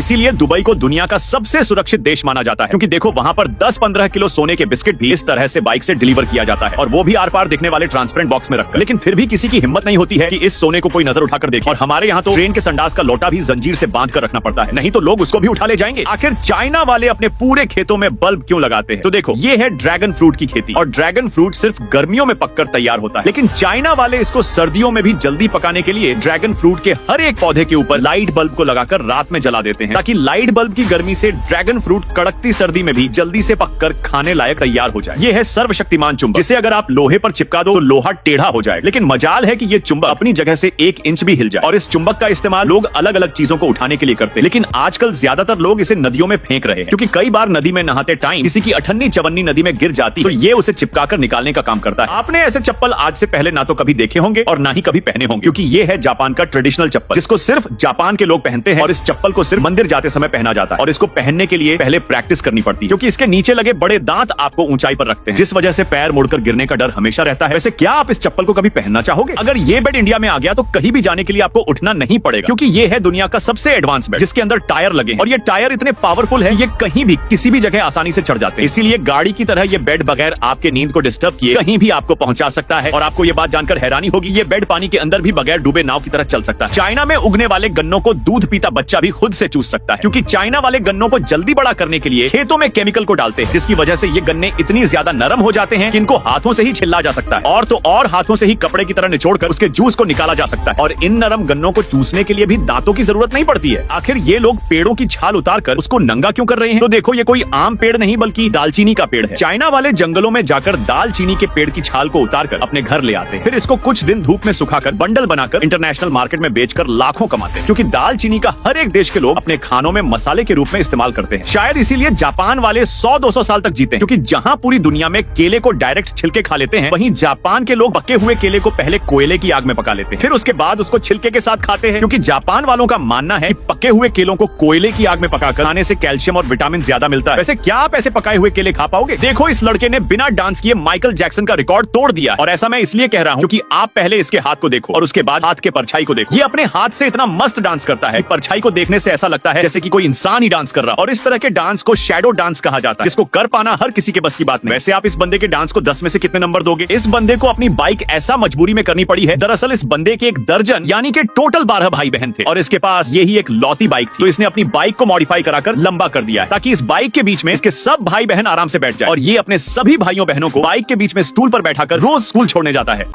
इसीलिए दुबई को दुनिया का सबसे सुरक्षित देश माना जाता है, क्योंकि देखो वहाँ पर 10-15 किलो सोने के बिस्किट भी इस तरह से बाइक से डिलीवर किया जाता है, और वो भी आर पार दिखने वाले ट्रांसपेरेंट बॉक्स में रखकर। लेकिन फिर भी किसी की हिम्मत नहीं होती है कि इस सोने को कोई नजर उठाकर देखे। और हमारे यहाँ तो ट्रेन के संडास का लोटा भी जंजीर से बांध कर रखना पड़ता है, नहीं तो लोग उसको भी उठा ले जाएंगे। आखिर चाइना वाले अपने पूरे खेतों में बल्ब क्यों लगाते हैं? तो देखो, ये है ड्रैगन फ्रूट की खेती, और ड्रैगन फ्रूट सिर्फ गर्मियों में पककर तैयार होता है। लेकिन चाइना वाले इसको सर्दियों में भी जल्दी पकाने के लिए ड्रैगन फ्रूट के हर एक पौधे के ऊपर लाइट बल्ब को लगाकर रात में जला देते हैं, ताकि लाइट बल्ब की गर्मी से ड्रैगन फ्रूट कड़कती सर्दी में भी जल्दी से पककर खाने लायक तैयार हो जाए। ये है सर्वशक्तिमान चुंबक, जिसे अगर आप लोहे पर चिपका दो तो लोहा टेढ़ा हो जाए। लेकिन मजाल है कि ये चुंबक अपनी जगह से 1 इंच भी हिल जाए। और इस चुंबक का इस्तेमाल लोग अलग अलग चीजों को उठाने के लिए करते हैं, लेकिन आजकल ज्यादातर लोग इसे नदियों में फेंक रहे हैं, क्योंकि कई बार नदी में नहाते टाइम किसी की अठन्नी चवन्नी नदी में गिर जाती तो ये उसे चिपकाकर निकालने का काम करता है। आपने ऐसे चप्पल आज से पहले ना तो कभी देखे होंगे और ना ही कभी पहने होंगे, क्योंकि ये है जापान का ट्रेडिशनल चप्पल, जिसको सिर्फ जापान के लोग पहनते हैं। और इस चप्पल को सिर्फ मंदिर जाते समय पहना जाता है, और इसको पहनने के लिए पहले प्रैक्टिस करनी पड़ती है, क्योंकि इसके नीचे लगे बड़े दांत आपको ऊंचाई पर रखते हैं, जिस वजह से पैर मुड़कर गिरने का डर हमेशा रहता है। वैसे क्या आप इस चप्पल को कभी पहनना चाहोगे? अगर ये बेड इंडिया में आ गया तो कहीं भी जाने के लिए आपको उठना नहीं पड़ेगा, क्योंकि ये है दुनिया का सबसे एडवांस बेड, जिसके अंदर टायर लगे हैं। और ये टायर इतने पावरफुल है, ये कहीं भी किसी भी जगह आसानी से चढ़ जाते हैं। इसीलिए गाड़ी की तरह ये बेड बगैर आपके नींद को डिस्टर्ब किए कहीं भी आपको पहुंचा सकता है। और आपको ये बात जानकर हैरानी होगी, ये बेड पानी के अंदर भी बगैर डूबे नाव की तरह चल सकता है। चाइना में उगने वाले गन्नों को दूध पीता बच्चा भी खुद से चूस सकता है, क्योंकि चाइना वाले गन्नों को जल्दी बड़ा करने के लिए खेतों में केमिकल को डालते हैं, जिसकी वजह से ये गन्ने इतनी ज्यादा नरम हो जाते हैं कि इनको हाथों से ही छिल्ला जा सकता है, और तो और हाथों से ही कपड़े की तरह निचोड़कर उसके जूस को निकाला जा सकता है। और इन नरम गन्नों को चूसने के लिए भी दांतों की जरूरत नहीं पड़ती है। आखिर ये लोग पेड़ों की छाल उतारकर उसको नंगा क्यों कर रहे हैं? तो देखो, ये कोई आम पेड़ नहीं बल्कि दालचीनी का पेड़ है। चाइना वाले जंगलों में जाकर दालचीनी के पेड़ की छाल को उतारकर अपने घर ले आते हैं, फिर इसको कुछ दिन धूप में सुखाकर बंडल बनाकर इंटरनेशनल मार्केट में बेचकर लाखों कमाते हैं, क्योंकि दालचीनी का हर एक देश के लोग अपने खानों में मसाले के रूप में इस्तेमाल करते हैं। शायद इसीलिए जापान वाले 100-200 साल तक जीते हैं, क्योंकि जहां पूरी दुनिया में केले को डायरेक्ट छिलके खा लेते हैं, वहीं जापान के लोग पके हुए केले को पहले कोयले की आग में पका लेते हैं, फिर उसके बाद उसको छिलके के साथ खाते हैं, क्योंकि जापान वालों का मानना है कि पके हुए केलों को कोयले की आग में पकाकर खाने से कैल्शियम और विटामिन ज्यादा मिलता है। वैसे क्या आप ऐसे पकाए हुए केले खा पाओगे? देखो, इस लड़के ने बिना डांस किए माइकल जैक्सन का रिकॉर्ड तोड़ दिया, और ऐसा मैं इसलिए कह रहा हूँ क्योंकि आप पहले इसके हाथ को देखो और उसके बाद हाथ के परछाई को देखो। ये अपने हाथ से इतना मस्त डांस करता है, परछाई को देखने से ऐसा लगता है जैसे कि कोई इंसान ही डांस कर रहा। और इस तरह के डांस को शैडो डांस कहा जाता है, जिसको कर पाना हर किसी के बस की बात नहीं। वैसे आप इस बंदे के डांस को 10 में से कितने नंबर दोगे? इस बंदे को अपनी बाइक ऐसा मजबूरी में करनी पड़ी है। दरअसल इस बंदे के 1 दर्जन यानी कि टोटल 12 भाई बहन थे, और इसके पास यही एक लौती बाइक थी, तो इसने अपनी बाइक को मॉडिफाई कराकर लंबा कर दिया है, ताकि इस बाइक के बीच में इसके सब भाई बहन आराम से बैठ जाए। और ये अपने सभी भाइयों बहनों को बाइक के बीच में स्टूल पर बैठाकर रोज स्कूल छोड़ने जाता है।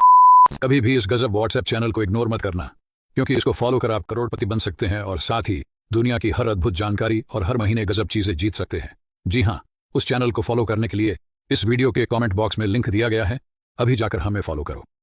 कभी भी इस गजब व्हाट्सएप चैनल को इग्नोर मत करना, क्योंकि इसको फॉलो कर आप करोड़पति बन सकते हैं, और साथ ही दुनिया की हर अद्भुत जानकारी और हर महीने गजब चीजें जीत सकते हैं। जी हाँ, उस चैनल को फॉलो करने के लिए इस वीडियो के कमेंट बॉक्स में लिंक दिया गया है, अभी जाकर हमें फॉलो करो।